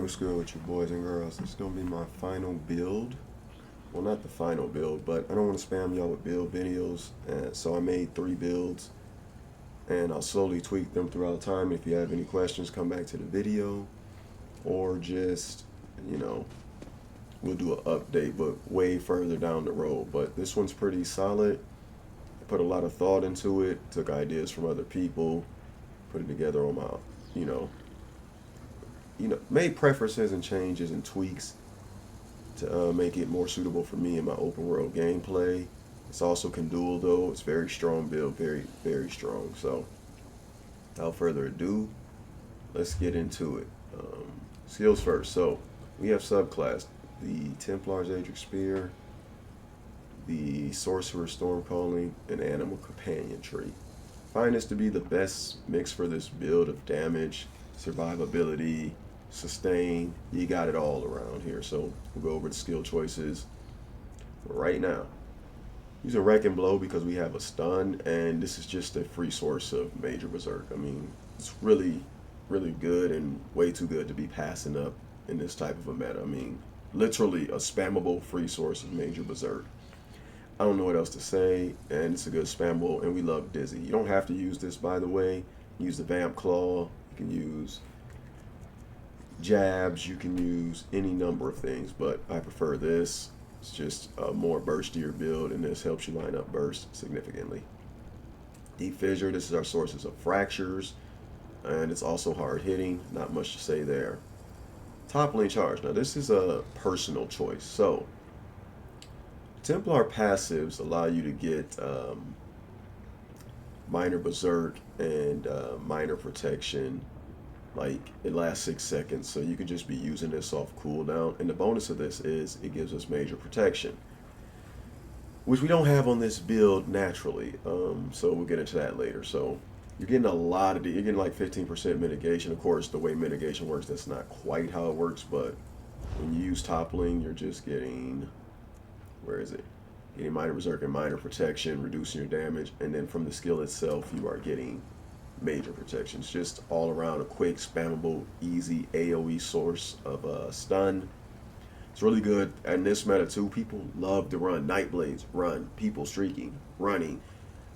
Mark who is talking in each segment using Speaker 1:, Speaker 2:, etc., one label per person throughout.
Speaker 1: what's good with you boys and girls? This is gonna be my final build. Well, not the final build, but I don't want to spam y'all with build videos. So I made 3 builds, and I'll slowly tweak them throughout time. If you have any questions, come back to the video, or just, you know, we'll do an update, but way further down the road. But this one's pretty solid. I put a lot of thought into it. Took ideas from other people, put it together on my, you know, made preferences and changes and tweaks to make it more suitable for me in my open world gameplay. It's also can duel though. It's very strong build, very, very strong. So without further ado, let's get into it. Skills first. So we have subclass, the Templar's Adric Spear, the Sorcerer Stormcalling, and Animal Companionry. Find this to be the best mix for this build of damage, survivability, sustain. You got it all around here. So we'll go over the skill choices right now. Using Wreck and Blow because we have a stun, and this is just a free source of Major Berserk. I mean, it's really, really good and way too good to be passing up in this type of a meta. I mean, literally a spammable free source of Major Berserk. I don't know what else to say, and it's a good spammable, and we love Dizzy. You don't have to use this, by the way. Use the Vamp Claw. You can use jabs. You can use any number of things, but I prefer this. It's just a more burstier build, and this helps you line up burst significantly. Deep Fissure, this is our sources of fractures, and it's also hard hitting. Not much to say there. Toppling Charge. Now, this is a personal choice. So, Templar passives allow you to get minor berserk and minor protection. Like, it lasts 6 seconds, so you can just be using this off cooldown. And the bonus of this is it gives us major protection, which we don't have on this build naturally. So we'll get into that later. So you're getting a lot of you're getting like 15% mitigation. Of course, the way mitigation works, that's not quite how it works, but when you use toppling, you're just getting, where is it? Getting minor berserk and minor protection, reducing your damage, and then from the skill itself, you are getting major protection. It's just all around a quick, spammable, easy AoE source of stun. It's really good. And this meta too, people love to run Nightblades, run, people streaking, running.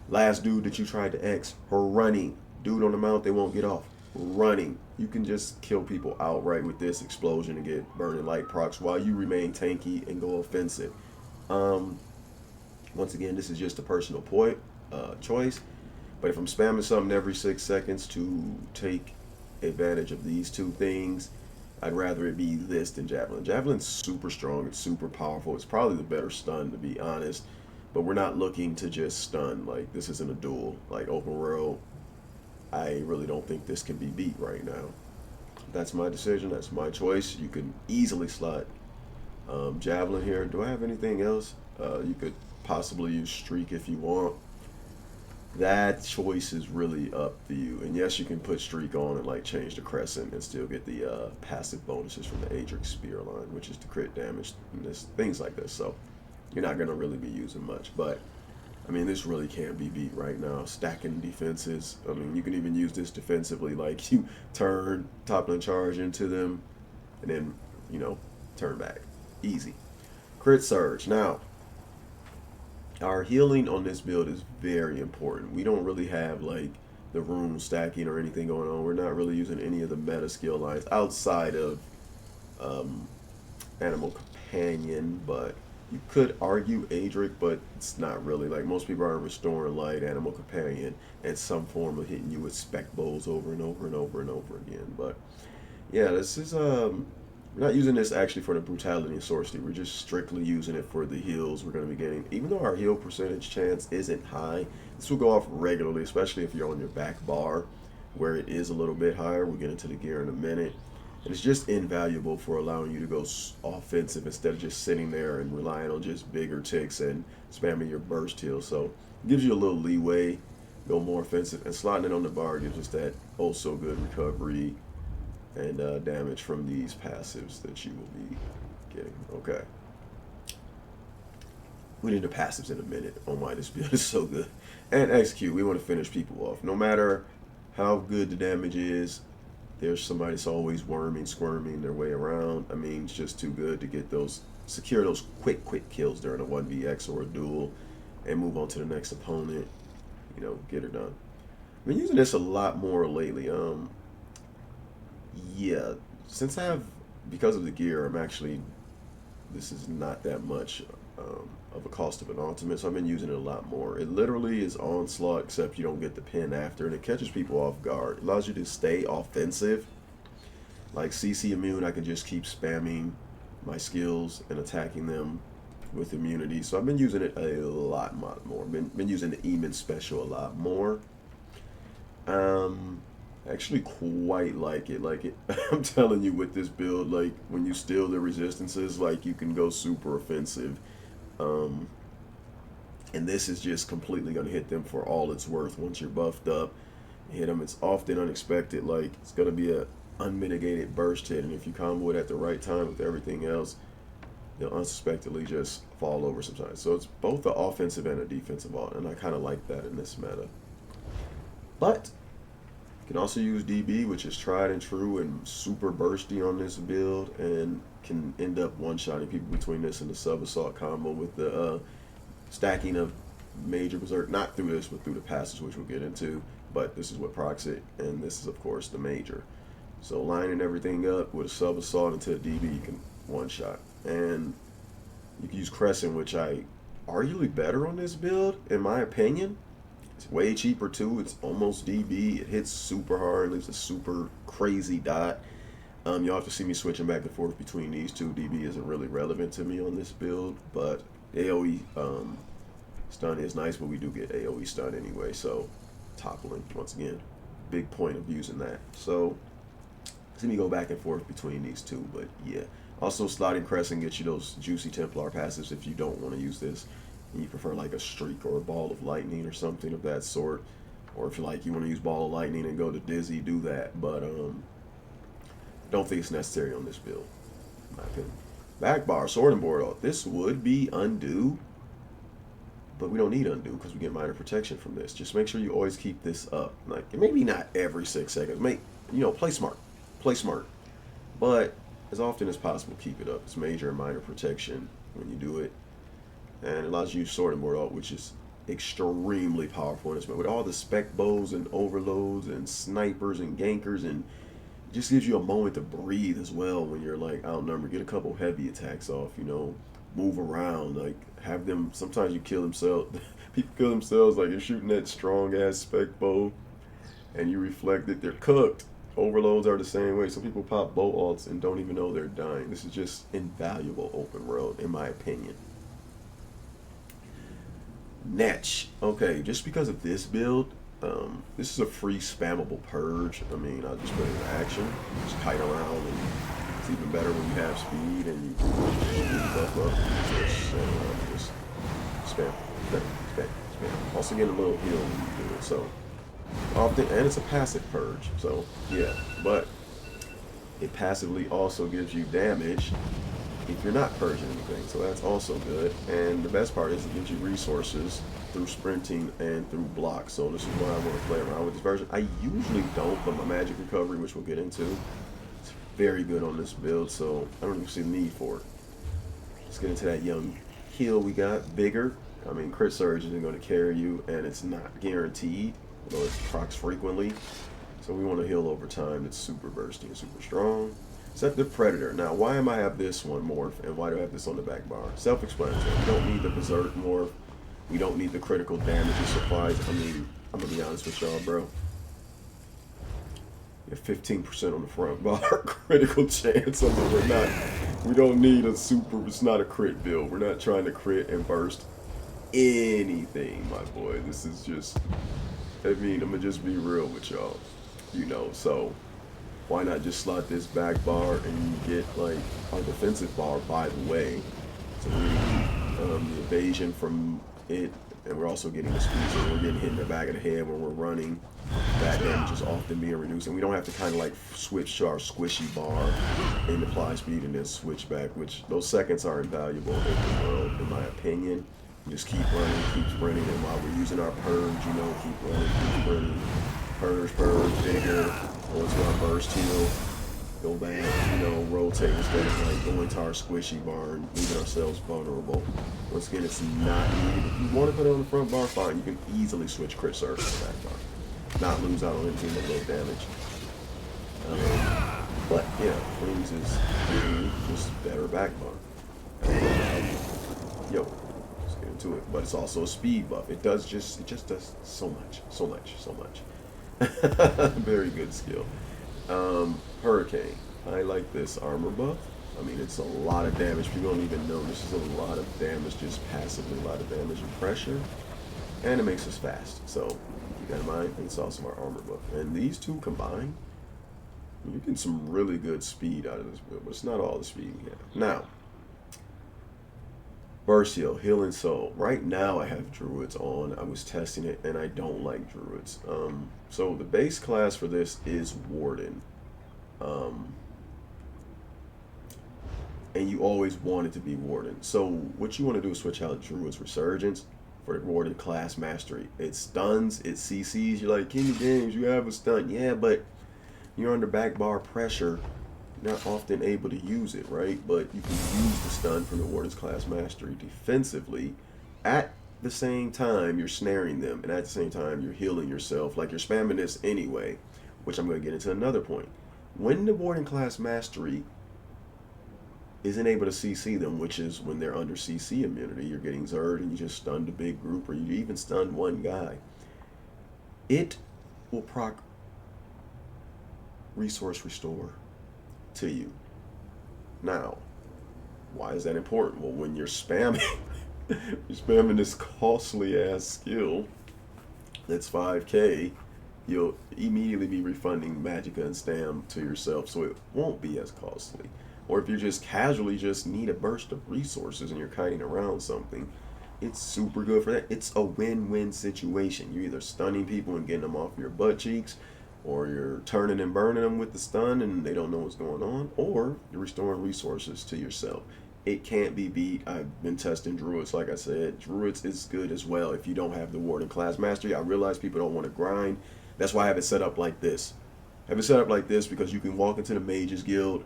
Speaker 1: Last dude that you tried to X, her running. Dude on the mount, they won't get off, running. You can just kill people outright with this explosion and get burning light procs while you remain tanky and go offensive. Once again, this is just a personal choice. But if I'm spamming something every 6 seconds to take advantage of these two things, I'd rather it be this than Javelin. Javelin's super strong, it's super powerful. It's probably the better stun, to be honest. But we're not looking to just stun. Like, this isn't a duel. Like, open world, I really don't think this can be beat right now. That's my decision. That's my choice. You can easily slot Javelin here. Do I have anything else? You could possibly use Streak if you want. That choice is really up to you. And yes, you can put Streak on and like change the crescent and still get the passive bonuses from the Adric Spear line, which is the crit damage and things like this. So you're not going to really be using much. But I mean, this really can't be beat right now. Stacking defenses. I mean, you can even use this defensively. Like, you turn Toppling Charge into them and then, you know, turn back. Easy. Crit Surge. Now, our healing on this build is very important. We don't really have like the rune stacking or anything going on. We're not really using any of the meta skill lines outside of Animal Companion, but you could argue Adric, but it's not really. Like, most people are restoring light, Animal Companion, and some form of hitting you with spec bowls over and over and over and over again. But yeah, this is we're not using this actually for the brutality and sorcery. We're just strictly using it for the heals we're going to be getting. Even though our heal percentage chance isn't high, this will go off regularly, especially if you're on your back bar, where it is a little bit higher. We'll get into the gear in a minute. And it's just invaluable for allowing you to go offensive instead of just sitting there and relying on just bigger ticks and spamming your burst heal. So it gives you a little leeway, go more offensive, and slotting it on the bar gives us that oh so good recovery and damage from these passives that you will be getting. Okay. We need the passives in a minute. Oh my, this build is so good. And execute. We want to finish people off. No matter how good the damage is, There's somebody that's always worming, squirming their way around. I mean, it's just too good to get those, secure those quick kills during a 1vx or a duel, and move on to the next opponent. You know, get her done. I've been using this a lot more lately. Yeah, since I have, because of the gear, I'm actually, this is not that much of a cost of an ultimate, so I've been using it a lot more. It literally is onslaught, except you don't get the pin after, and it catches people off guard. It allows you to stay offensive. Like CC immune, I can just keep spamming my skills and attacking them with immunity. So I've been using it a lot more. Been using the Eamon special a lot more. Actually quite like it. I'm telling you, with this build, like when you steal the resistances, like you can go super offensive. And this is just completely gonna hit them for all it's worth once you're buffed up. Hit them, it's often unexpected, like it's gonna be a unmitigated burst hit, and if you combo it at the right time with everything else, you'll unsuspectedly just fall over sometimes. So it's both the offensive and a defensive ult, and I kind of like that in this meta. But you can also use DB, which is tried and true and super bursty on this build, and can end up one-shotting people between this and the sub-assault combo with the stacking of major berserk, not through this, but through the passage, which we'll get into. But this is what procs it, and this is, of course, the major. So lining everything up with a sub-assault into a DB, you can one-shot. And you can use Crescent, which I arguably better on this build, in my opinion. It's way cheaper too. It's almost DB. It hits super hard. It's a super crazy dot. You'll have to see me switching back and forth between these two. DB isn't really relevant to me on this build, but AoE stun is nice, but we do get AoE stun anyway, so toppling, once again, big point of using that. So see me go back and forth between these two, but yeah. Also, sliding Crescent gets you those juicy Templar passives if you don't want to use this, and you prefer like a streak or a ball of lightning or something of that sort. Or if you like, you want to use ball of lightning and go to Dizzy, do that. But don't think it's necessary on this build, in my opinion. Back bar, sword and board ult. This would be undo, but we don't need undo because we get minor protection from this. Just make sure you always keep this up. Like, maybe not every 6 seconds. Play smart. Play smart. But as often as possible, keep it up. It's major and minor protection when you do it. And it allows you to use sword and board ult, which is extremely powerful in this mode. With all the spec bows and overloads and snipers and gankers, and it just gives you a moment to breathe as well when you're like outnumbered. Get a couple heavy attacks off, move around, like have them, sometimes you kill themselves. People kill themselves, like you're shooting that strong ass spec bow and you reflect that they're cooked. Overloads are the same way. Some people pop bow ults and don't even know they're dying. This is just invaluable open world, in my opinion. Netch. Okay, just because of this build, this is a free spammable purge. I mean, I'll just put it in action. Just kite around, and it's even better when you have speed and you buff up. Just spam, spam. Also get a little heal when you do it. So often, and it's a passive purge. So yeah, but it passively also gives you damage if you're not purging anything, so that's also good. And the best part is it gives you resources through sprinting and through blocks. So this is why I want to play around with this version. I usually don't, but my magic recovery, which we'll get into, it's very good on this build, so I don't even see the need for it. Let's get into that young heal we got. Bigger. I mean, crit surge isn't going to carry you, and it's not guaranteed, although it procs frequently. So we want to heal over time. That's super bursty and super strong. Deceptive Predator. Now, why am I have this one morph, and why do I have this on the back bar? Self-explanatory. We don't need the Berserk morph. We don't need the critical damage and supplies. I mean, I'm gonna be honest with y'all, bro. You have 15% on the front bar, critical chance. I mean, we don't need a super, it's not a crit build. We're not trying to crit and burst anything, my boy. This is just, I mean, I'm gonna just be real with y'all, so why not just slot this back bar and you get like our defensive bar, by the way. So we're getting the evasion from it, and we're also getting the speed, so we're getting hit in the back of the head when we're running. That damage is often being reduced, and we don't have to kind of like switch to our squishy bar and apply speed and then switch back, which those seconds are invaluable in the world, in my opinion. Just keep running, keep sprinting, and while we're using our purge, keep running, keep sprinting. Purge, bigger, Go into our burst heal. Go back, rotate instead of like going to our squishy bar and leaving ourselves vulnerable. Once again, it's not needed. If you want to put it on the front bar, fine. You can easily switch crit surge to the back bar. Not lose out on anything but low damage. But yeah, Flames is just better back bar. Yo, let's get into it. But it's also a speed buff. It just does so much. Very good skill. Hurricane. I like this armor buff. I mean, it's a lot of damage. People don't even know this is a lot of damage, just passively, a lot of damage and pressure. And it makes us fast. So, keep that in mind. And it's also our armor buff. And these two combined, you get some really good speed out of this build, but it's not all the speed we have. Now, Burst Heal, Healing Soul. Right now I have Druids on. I was testing it and I don't like Druids. So the base class for this is Warden. And you always want it to be Warden. So what you want to do is switch out Druid's Resurgence for Warden class mastery. It stuns, it CCs. You're like, King of Games, you have a stun. Yeah, but you're under back bar pressure. You're not often able to use it, right? But you can use the stun from the Warden's class mastery defensively. At the same time, you're snaring them. And at the same time, you're healing yourself. Like you're spamming this anyway, which I'm going to get into another point. When the Warden class mastery isn't able to CC them, which is when they're under CC immunity, you're getting Zerd and you just stunned a big group, or you even stunned one guy, it will proc resource restore to you. Now, why is that important? Well, when you're spamming, this costly ass skill that's 5k, you'll immediately be refunding Magicka and Stam to yourself, so it won't be as costly. Or if you just casually just need a burst of resources and you're kiting around something, it's super good for that. It's a win-win situation. You're either stunning people and getting them off your butt cheeks, or you're turning and burning them with the stun and they don't know what's going on, or you're restoring resources to yourself. It can't be beat. I've been testing Druids, like I said. Druids is good as well if you don't have the Warden class mastery. I realize people don't want to grind. That's why I have it set up like this. I have it set up like this because you can walk into the Mages Guild,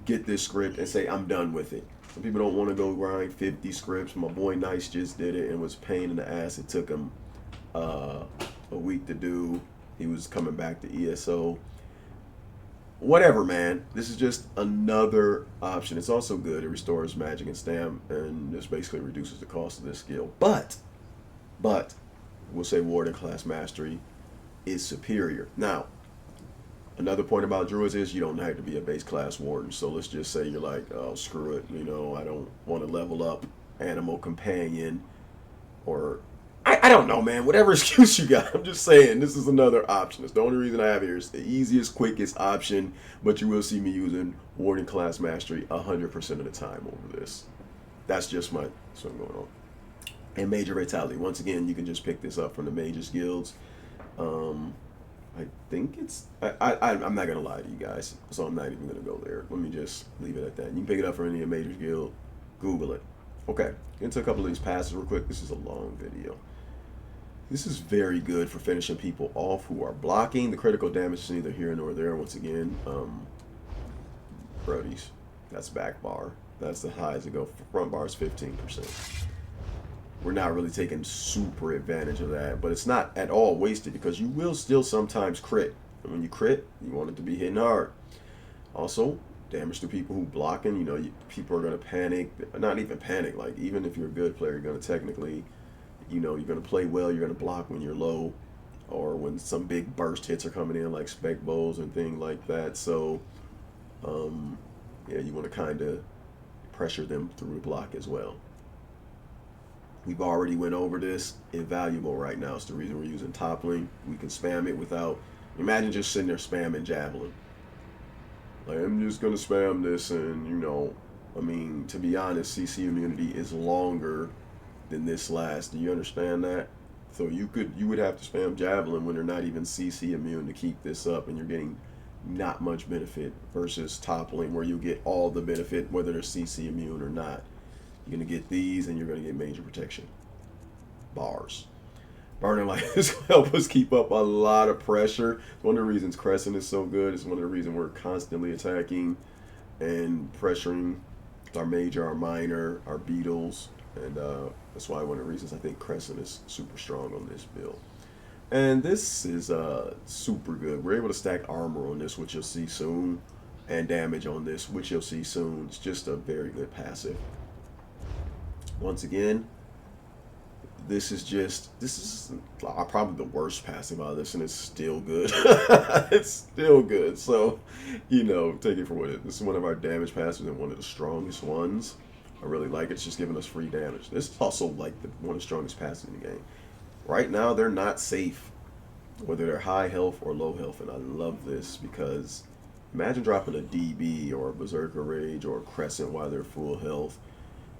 Speaker 1: get this script, and say, I'm done with it. Some people don't want to go grind 50 scripts. My boy Nice just did it and was a pain in the ass. It took him a week to do. He was coming back to ESO. Whatever, man. This is just another option. It's also good. It restores magic and stam, and this basically reduces the cost of this skill. But, we'll say Warden class mastery is superior. Now, another point about Druids is you don't have to be a base class Warden. So let's just say you're like, oh, screw it. I don't want to level up Animal Companion, or I don't know, man. Whatever excuse you got. I'm just saying this is another option. It's the only reason I have here. It's the easiest, quickest option, but you will see me using Warden class mastery 100% of the time over this. That's just what's going on. And Major Vitality. Once again, you can just pick this up from the Mages Guilds. I think it's... I'm not going to lie to you guys, so I'm not even going to go there. Let me just leave it at that. You can pick it up from any of Mages Guild. Google it. Okay, into a couple of these passes real quick. This is a long video. This is very good for finishing people off who are blocking. The critical damage is neither here nor there. Once again, Brodies. That's back bar. That's the highs that go. Front bar is 15%. We're not really taking super advantage of that, but it's not at all wasted because you will still sometimes crit. And when you crit, you want it to be hitting hard. Also, damage to people who blocking. People are going to panic. Not even panic. Like, even if you're a good player, you're going to technically... you're going to play well, you're going to block when you're low, or when some big burst hits are coming in, like spec bowls and things like that. So, yeah, you want to kind of pressure them through the block as well. We've already went over this. Invaluable right now. It's the reason we're using toppling. We can spam it without... Imagine just sitting there spamming Javelin. Like, I'm just going to spam this and, I mean, to be honest, CC immunity is longer than this last. Do you understand that? So you would have to spam Javelin when they're not even CC immune to keep this up, and you're getting not much benefit, versus toppling where you get all the benefit whether they're CC immune or not. You're going to get these and you're going to get major protection. Bars. Burning light is going to help us keep up a lot of pressure. It's one of the reasons Crescent is so good. It's one of the reasons we're constantly attacking and pressuring our major, our minor, our beetles. And that's why one of the reasons I think Crescent is super strong on this build. And this is super good. We're able to stack armor on this, which you'll see soon, and damage on this, which you'll see soon. It's just a very good passive. Once again, this is probably the worst passive out of this, and it's still good. It's still good. So, you know, take it for what it is. This is one of our damage passives and one of the strongest ones. I really like it. It's just giving us free damage. This is also like one of the strongest passives in the game. Right now, they're not safe, whether they're high health or low health, and I love this because imagine dropping a DB or a Berserker Rage or a Crescent while they're full health,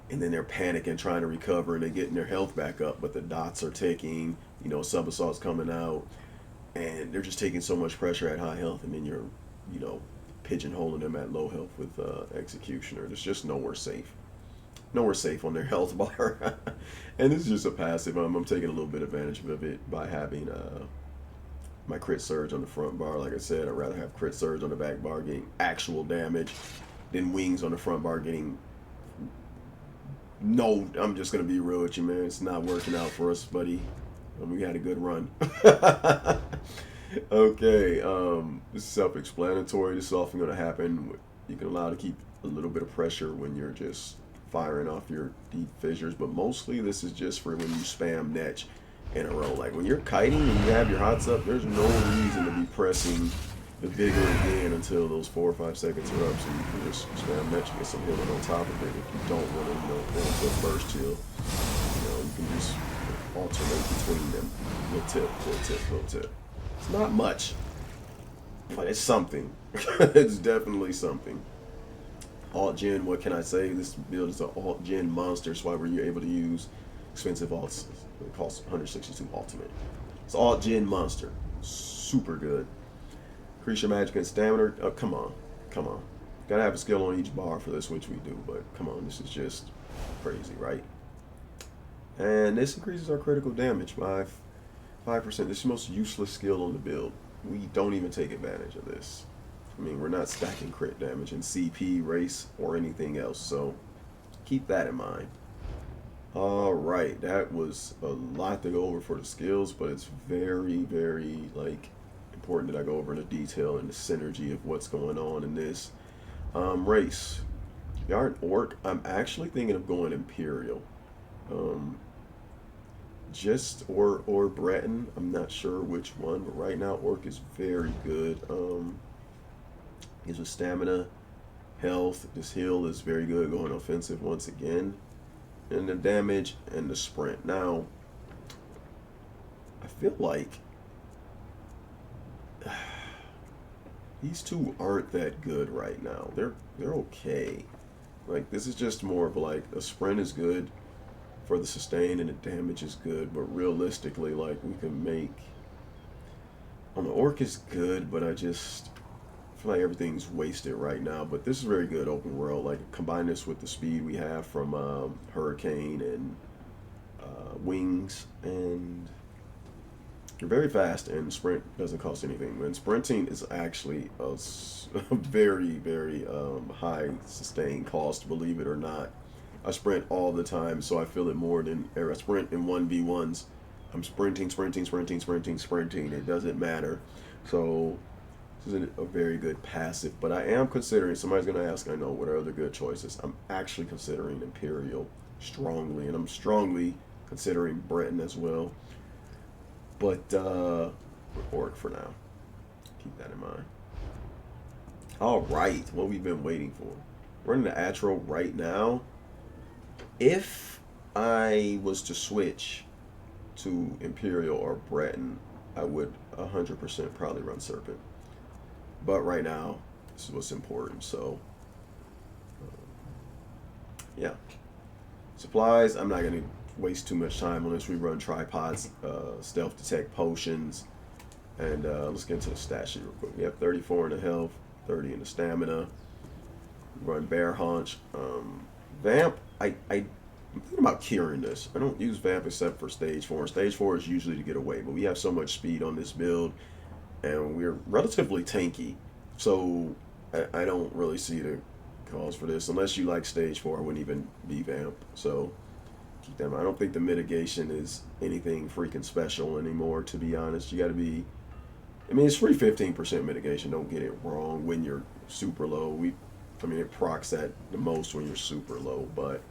Speaker 1: and then they're panicking, trying to recover, and they're getting their health back up, but the dots are ticking, you know, sub assault's coming out, and they're just taking so much pressure at high health, and then you're, you know, pigeonholing them at low health with Executioner. There's just nowhere safe. Nowhere safe on their health bar. And this is just a passive. I'm taking a little bit advantage of it by having my crit surge on the front bar. Like I said, I'd rather have crit surge on the back bar getting actual damage than wings on the front bar getting... No, I'm just going to be real with you, man. It's not working out for us, buddy. We had a good run. Okay, this is self-explanatory. This is often going to happen. You can allow to keep a little bit of pressure when you're just firing off your deep fissures, but mostly this is just for when you spam netch in a row. Like when you're kiting and you have your hots up, there's no reason to be pressing the vigor again until those 4 or 5 seconds are up, so you can just spam netch and get some healing on top of it. If you don't want to, you know, go into a burst heal, you know, you can just alternate between them. Little tip, little tip, little tip. It's not much, but it's something. It's definitely something. Alt gen, what can I say? This build is an alt gen monster, so why were you able to use expensive alts? It costs 162 ultimate. It's alt gen monster. Super good. Increase your magic and stamina. Oh, come on. Come on. Gotta have a skill on each bar for this, which we do, but come on, this is just crazy, right? And this increases our critical damage by 5%. This is the most useless skill on the build. We don't even take advantage of this. I mean, we're not stacking crit damage in CP, race, or anything else, so keep that in mind. Alright, that was a lot to go over for the skills, but it's very, very, like, important that I go over the detail and the synergy of what's going on in this. Race. If you are an orc, I'm actually thinking of going Imperial. Or Breton. I'm not sure which one, but right now orc is very good. Gives us stamina, health. This heal is very good, going offensive once again. And the damage and the sprint. Now, I feel like these two aren't that good right now. They're okay. Like, this is just more of like a sprint is good for the sustain and the damage is good, but realistically, like, we can make on the orc is good, but I just feel like everything's wasted right now. But this is very good open world. Like, combine this with the speed we have from Hurricane and Wings, and you're very fast, and sprint doesn't cost anything. And sprinting is actually a very, very high sustained cost, believe it or not. I sprint all the time, so I feel it more than I sprint in 1v1s. I'm sprinting. It doesn't matter. So this is a very good passive, but I am considering, somebody's going to ask, I know, what are other good choices? I'm actually considering Imperial strongly, and I'm strongly considering Breton as well. But orc for now. Keep that in mind. All right, what we've been waiting for. Running the Atro right now. If I was to switch to Imperial or Breton, I would 100% probably run Serpent. But right now, this is what's important. So, yeah. Supplies, I'm not going to waste too much time on this. We run tripods, stealth detect potions, and let's get into the stat sheet real quick. We have 34 in the health, 30 in the stamina. Run bear haunch. Vamp, I I'm thinking about curing this. I don't use vamp except for stage 4. Stage 4 is usually to get away, but we have so much speed on this build, and we're relatively tanky. So I don't really see the cause for this. Unless you like stage 4, I wouldn't even be vamp. So keep that in mind. I don't think the mitigation is anything freaking special anymore, to be honest. You got to be. I mean, it's free 15% mitigation. Don't get it wrong when you're super low. I mean, it procs at the most when you're super low, but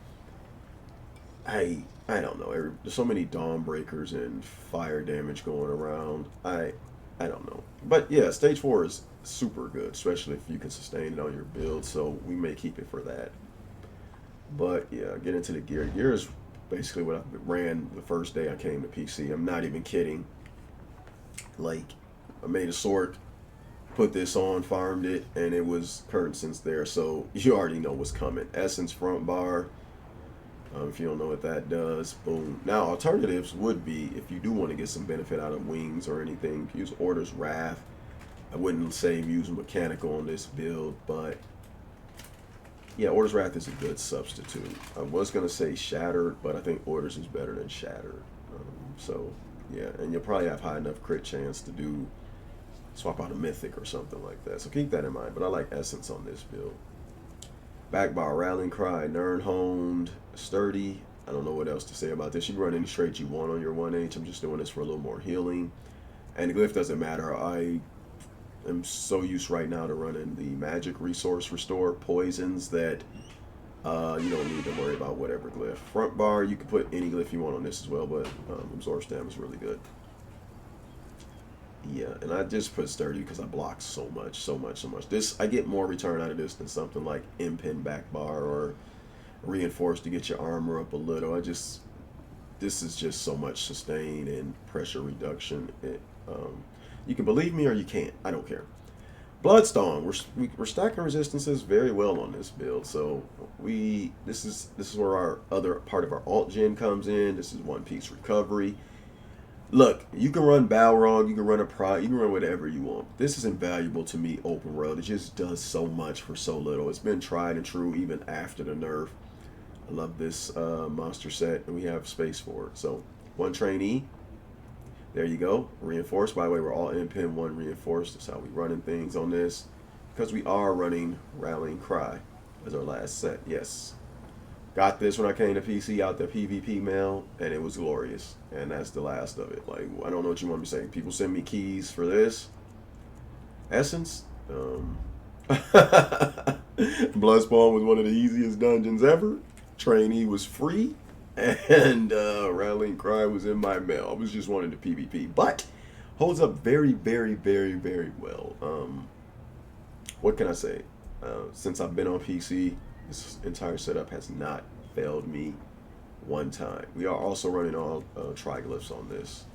Speaker 1: I don't know. There's so many dawn breakers and fire damage going around. I don't know. But yeah, stage 4 is super good, especially if you can sustain it on your build. So we may keep it for that. But yeah, get into the gear. Gear is basically what I ran the first day I came to PC. I'm not even kidding. Like, I made a sword, put this on, farmed it, and it was current since there. So you already know what's coming. Essence front bar. If you don't know what that does, boom. Now, alternatives would be, if you do want to get some benefit out of wings or anything, use Order's Wrath. I wouldn't say use mechanical on this build, but yeah, Order's Wrath is a good substitute. I was going to say Shattered, but I think Orders is better than Shattered. So yeah, and you'll probably have high enough crit chance to swap out a Mythic or something like that. So keep that in mind, but I like Essence on this build. Backbar, Rallying Cry, Nirnhoned, Sturdy. I don't know what else to say about this. You can run any straight you want on your 1H. I'm just doing this for a little more healing. And the glyph doesn't matter. I am so used right now to running the magic resource restore poisons that you don't need to worry about whatever glyph. Front bar, you can put any glyph you want on this as well, but absorb stam is really good. Yeah, and I just put Sturdy because I block so much. This, I get more return out of this than something like Impin back bar or Reinforce to get your armor up a little. This is just so much sustain and pressure reduction. You can believe me or you can't. I don't care. Bloodstone. We're stacking resistances very well on this build. So this is where our other part of our alt gen comes in. This is one piece recovery. Look, you can run Balrog, you can run a Pride, you can run whatever you want. This is invaluable to me, open world. It just does so much for so little. It's been tried and true even after the nerf. I love this monster set, and we have space for it. So, one trainee. There you go. Reinforced. By the way, we're all in pin 1 reinforced. That's how we running things on this. Because we are running Rallying Cry as our last set. Yes. Got this when I came to PC out the PvP mail, and it was glorious. And that's the last of it. Like, I don't know what you want me to say. People send me keys for this. Essence. Bloodspawn was one of the easiest dungeons ever. Trainee was free. And Rallying Cry was in my mail. I was just wanting the PvP. But holds up very, very, very, very well. What can I say? Since I've been on PC, this entire setup has not failed me one time. We are also running all triglyphs on this.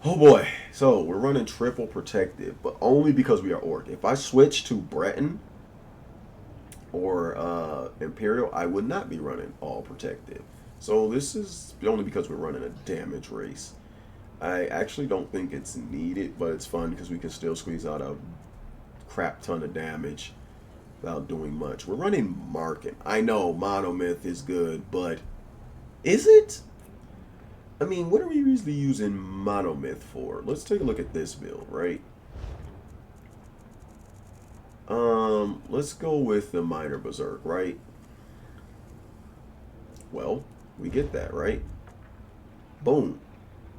Speaker 1: Oh boy. So we're running triple protective, but only because we are orc. If I switch to Breton or Imperial, I would not be running all protective. So this is only because we're running a damage race. I actually don't think it's needed, but it's fun because we can still squeeze out a crap ton of damage without doing much. We're running Marking. I know Monomyth is good, but is it? I mean, what are we usually using Monomyth for? Let's take a look at this build, right? Let's go with the Minor Berserk, right? Well, we get that, right? Boom.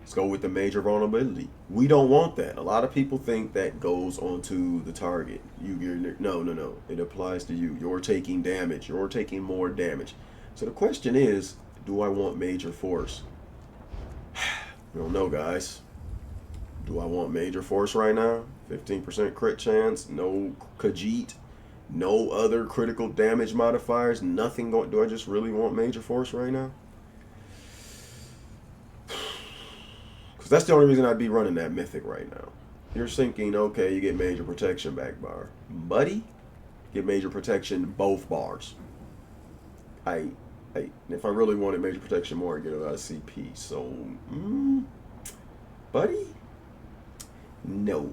Speaker 1: Let's go with the Major Vulnerability. We don't want that. A lot of people think that goes onto the target. No. It applies to you. You're taking damage. You're taking more damage. So the question is, do I want Major Force? I don't know, guys. Do I want Major Force right now? 15% crit chance, no Khajiit, no other critical damage modifiers, nothing going. Do I just really want Major Force right now? Because that's the only reason I'd be running that Mythic right now. You're thinking, okay, you get Major Protection back bar. Buddy, get Major Protection both bars. If I really wanted Major Protection more, I'd get it out of CP. So, buddy? No.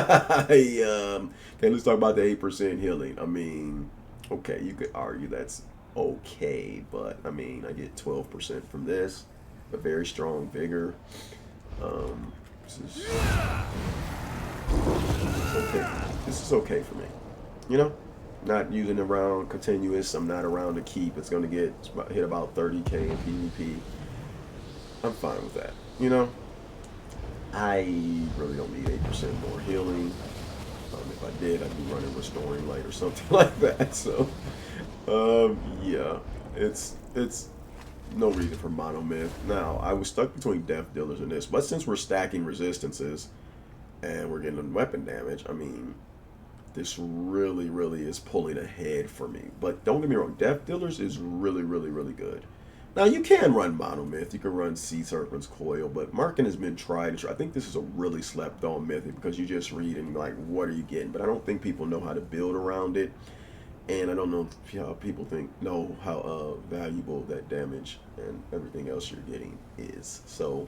Speaker 1: Okay, let's talk about the 8% healing. I mean, okay, you could argue that's okay, but I mean, I get 12% from this, a very strong vigor. This is okay. This is okay for me. You know, not using around continuous. I'm not around to keep. It's gonna hit about 30k in PvP. I'm fine with that. You know, I really don't need 8% more healing. If I did, I'd be running Restoring Light or something like that. So, yeah, it's no reason for monomyth. Now, I was stuck between Death Dealers and this, but since we're stacking resistances and we're getting weapon damage, I mean, this really, really is pulling ahead for me. But don't get me wrong, Death Dealers is really, really, really good. Now, you can run Monomyth, you can run Sea Serpent's Coil, but Marking has been tried and tried. I think this is a really slept on mythic because you just read and like, what are you getting? But I don't think people know how to build around it. And I don't know how people know how valuable that damage and everything else you're getting is. So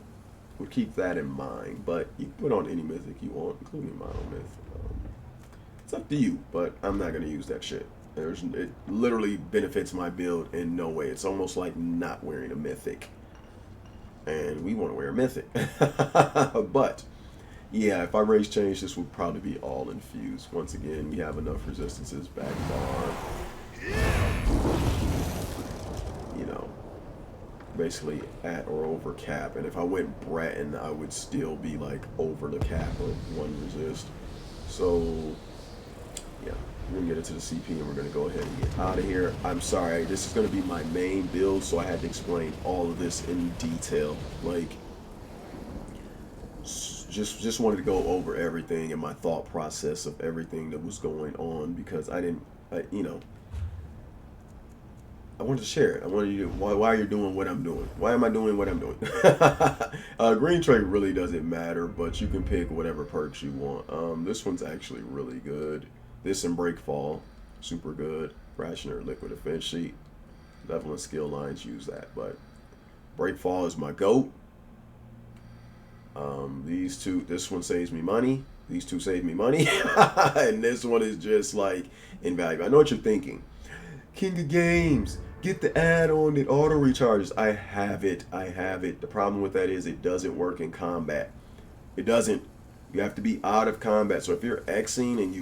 Speaker 1: we'll keep that in mind. But you can put on any mythic you want, including Monomyth. It's up to you, but I'm not going to use that shit. It literally benefits my build in no way. It's almost like not wearing a mythic. And we want to wear a mythic. But, yeah, if I race change, this would probably be all infused. Once again, we have enough resistances, back bar. You know, basically at or over cap. And if I went Breton, I would still be like over the cap of 1 resist. So, yeah. We're going to get into the CP and we're going to go ahead and get out of here. I'm sorry, this is going to be my main build, so I had to explain all of this in detail. Like, just wanted to go over everything and my thought process of everything that was going on because you know, I wanted to share it. I wanted you to, why you're doing what I'm doing. Why am I doing what I'm doing? Green trade really doesn't matter, but you can pick whatever perks you want. This one's actually really good. This and Breakfall, super good. Rationer, Liquid Defense Sheet. Level and skill lines use that, but Breakfall is my GOAT. These two, this one saves me money. These two save me money. And this one is just like invaluable. I know what you're thinking. King of Games, get the add-on that auto recharges. I have it. I have it. The problem with that is it doesn't work in combat. It doesn't. You have to be out of combat. So if you're Xing and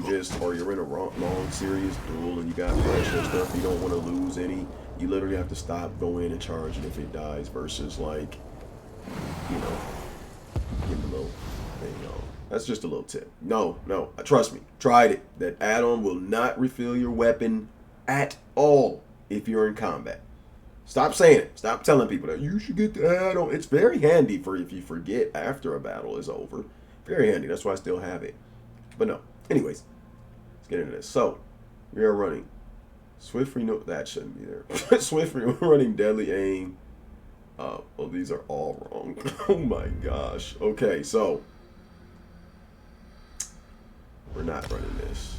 Speaker 1: or you're in a long serious duel and you got pressure and stuff, you don't want to lose any, you literally have to stop, go in and charge it if it dies versus like, you know, getting a little thing on. That's just a little tip. No, trust me, tried it. That add-on will not refill your weapon at all if you're in combat. Stop saying it. Stop telling people that you should get the add-on. It's very handy for if you forget after a battle is over. Very handy. That's why I still have it. But no. Anyways, let's get into this. So, we are running Swift Renewal. That shouldn't be there. Swift Renewal, running Deadly Aim. Oh, these are all wrong. Oh my gosh. Okay, so we're not running this.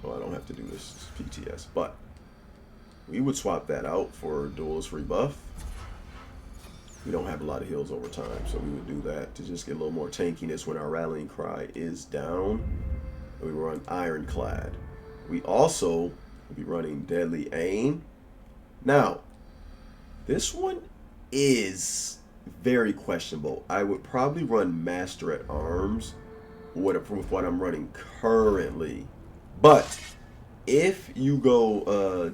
Speaker 1: Oh, I don't have to do this. It's PTS. But we would swap that out for Duelist Rebuff. We don't have a lot of heals over time, so we would do that to just get a little more tankiness when our Rallying Cry is down. We run Ironclad. We also will be running Deadly Aim. Now, this one is very questionable. I would probably run Master at Arms with what I'm running currently. But if you go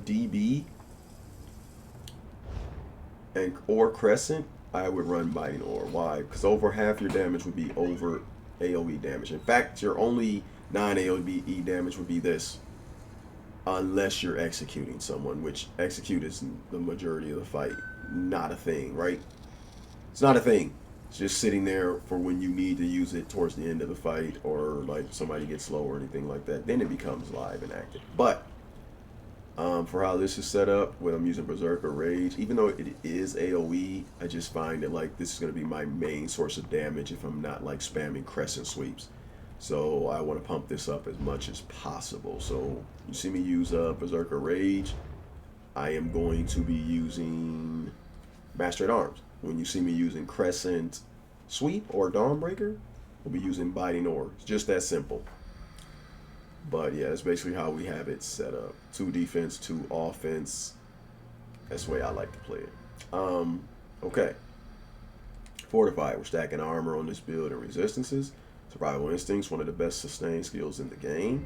Speaker 1: DB or Crescent, I would run Biting Oar. Why? Because over half your damage would be over AoE damage. In fact, your only non-AoE damage would be this. Unless you're executing someone, which execute is the majority of the fight. Not a thing, right? It's not a thing. It's just sitting there for when you need to use it towards the end of the fight or like somebody gets slow or anything like that. Then it becomes live and active. But for how this is set up, when I'm using Berserker Rage, even though it is AoE, I just find that like this is going to be my main source of damage if I'm not like spamming Crescent Sweeps. So I want to pump this up as much as possible. So you see me use Berserker Rage, I am going to be using Master at Arms. When you see me using Crescent Sweep or Dawnbreaker, we'll be using Biting Oar. It's just that simple. But yeah, that's basically how we have it set up. 2 defense, 2 offense. That's the way I like to play it. Okay. Fortify. We're stacking armor on this build and resistances. Survival instincts, one of the best sustained skills in the game.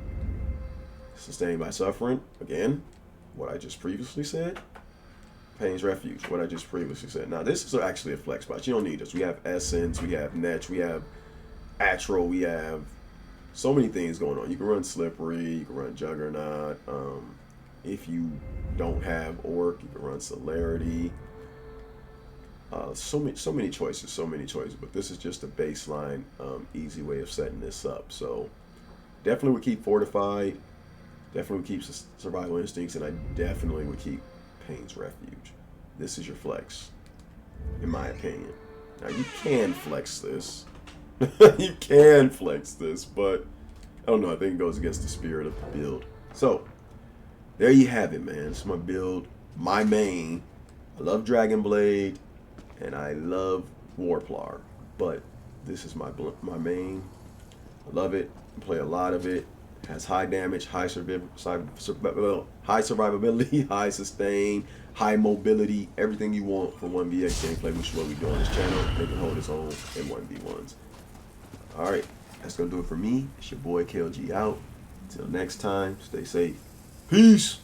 Speaker 1: Sustained by suffering. Again, what I just previously said. Pain's Refuge, what I just previously said. Now, this is actually a flex spot. You don't need this. We have Essence, we have Netch, we have Atro, we have so many things going on. You can run Slippery, you can run Juggernaut. If you don't have Orc, you can run Celerity. So many choices, but this is just a baseline, easy way of setting this up. So definitely would keep Fortified, definitely would keep Survival Instincts, and I definitely would keep Pain's Refuge. This is your flex, in my opinion. Now you can flex this, you can flex this, but I don't know, I think it goes against the spirit of the build. So there you have it, man. It's my build, my main. I love Dragon Blade and I love Warplar, but this is my main. I love it. I play a lot of it. It has high damage, high survivability, high sustain, high mobility, everything you want for 1vx gameplay, which is what we do on this channel. They can hold its own in 1v1s. All right, that's gonna do it for me. It's your boy KLG out. Until next time, stay safe. Peace.